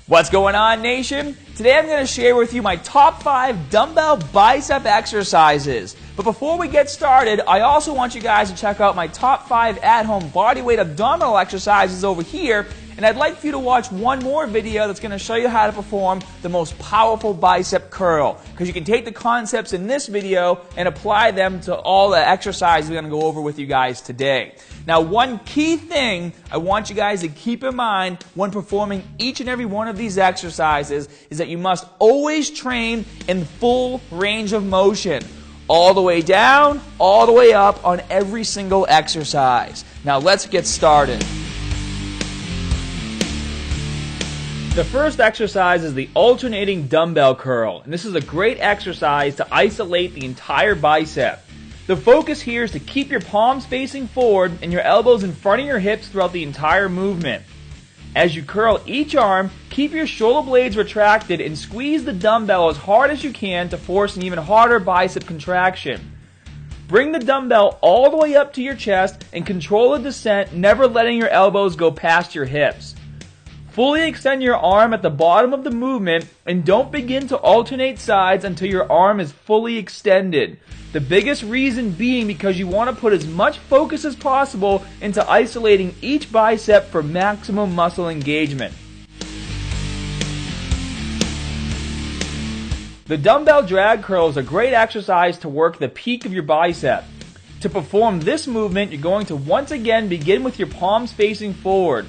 What's going on, nation? Today I'm going to share with you my top 5 dumbbell bicep exercises. But before we get started, I also want you guys to check out my top 5 at-home bodyweight abdominal exercises over here. And I'd like for you to watch one more video that's going to show you how to perform the most powerful bicep curl. Because you can take the concepts in this video and apply them to all the exercises we're going to go over with you guys today. Now, one key thing I want you guys to keep in mind when performing each and every one of these exercises is that you must always train in full range of motion. All the way down, all the way up on every single exercise. Now, let's get started. The first exercise is the alternating dumbbell curl, and this is a great exercise to isolate the entire bicep. The focus here is to keep your palms facing forward and your elbows in front of your hips throughout the entire movement. As you curl each arm, keep your shoulder blades retracted and squeeze the dumbbell as hard as you can to force an even harder bicep contraction. Bring the dumbbell all the way up to your chest and control the descent, never letting your elbows go past your hips. Fully extend your arm at the bottom of the movement and don't begin to alternate sides until your arm is fully extended. The biggest reason being because you want to put as much focus as possible into isolating each bicep for maximum muscle engagement. The dumbbell drag curl is a great exercise to work the peak of your bicep. To perform this movement, you're going to once again begin with your palms facing forward.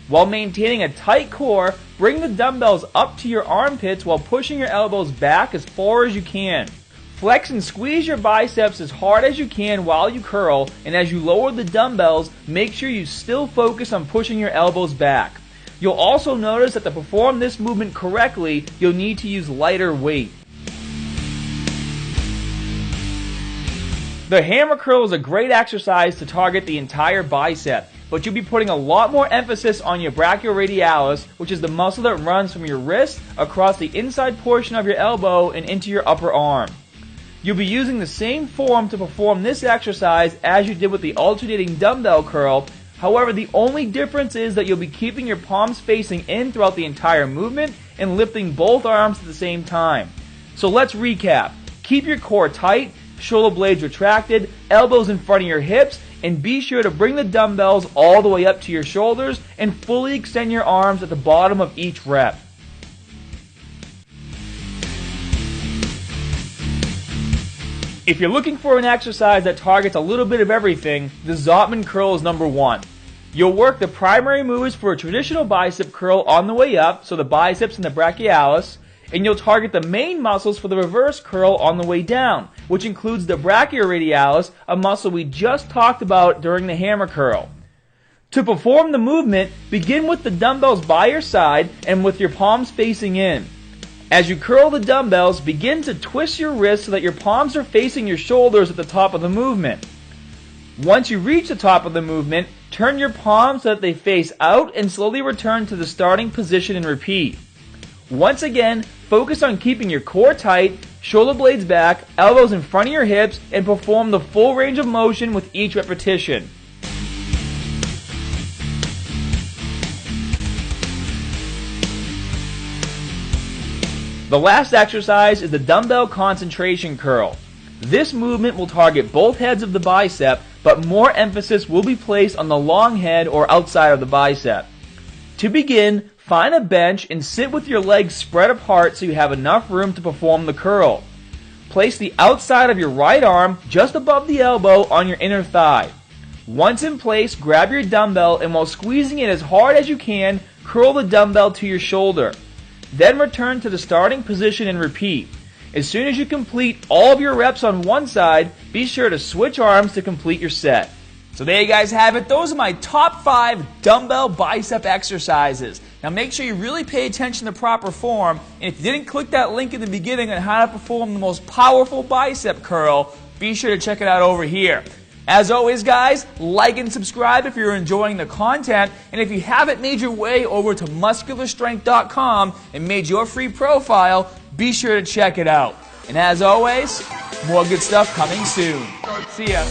While maintaining a tight core, bring the dumbbells up to your armpits while pushing your elbows back as far as you can. Flex and squeeze your biceps as hard as you can while you curl, and as you lower the dumbbells, make sure you still focus on pushing your elbows back. You'll also notice that to perform this movement correctly, you'll need to use lighter weight. The hammer curl is a great exercise to target the entire bicep, but you'll be putting a lot more emphasis on your brachioradialis, which is the muscle that runs from your wrist across the inside portion of your elbow and into your upper arm. You'll be using the same form to perform this exercise as you did with the alternating dumbbell curl. However, the only difference is that you'll be keeping your palms facing in throughout the entire movement and lifting both arms at the same time. So let's recap. Keep your core tight, shoulder blades retracted, elbows in front of your hips, and be sure to bring the dumbbells all the way up to your shoulders and fully extend your arms at the bottom of each rep. If you're looking for an exercise that targets a little bit of everything, the Zottman curl is number 1. You'll work the primary moves for a traditional bicep curl on the way up, so the biceps and the brachialis, and you'll target the main muscles for the reverse curl on the way down, which includes the brachioradialis, a muscle we just talked about during the hammer curl. To perform the movement, begin with the dumbbells by your side and with your palms facing in. As you curl the dumbbells, begin to twist your wrists so that your palms are facing your shoulders at the top of the movement. Once you reach the top of the movement, turn your palms so that they face out and slowly return to the starting position and repeat. Once again, focus on keeping your core tight, shoulder blades back, elbows in front of your hips, and perform the full range of motion with each repetition. The last exercise is the dumbbell concentration curl. This movement will target both heads of the bicep, but more emphasis will be placed on the long head or outside of the bicep. To begin, find a bench and sit with your legs spread apart so you have enough room to perform the curl. Place the outside of your right arm just above the elbow on your inner thigh. Once in place, grab your dumbbell and while squeezing it as hard as you can, curl the dumbbell to your shoulder. Then return to the starting position and repeat. As soon as you complete all of your reps on one side, be sure to switch arms to complete your set. So there you guys have it. Those are my top 5 dumbbell bicep exercises. Now make sure you really pay attention to proper form. And if you didn't click that link in the beginning on how to perform the most powerful bicep curl, be sure to check it out over here. As always, guys, like and subscribe if you're enjoying the content. And if you haven't made your way over to muscularstrength.com and made your free profile, be sure to check it out. And as always, more good stuff coming soon. See ya.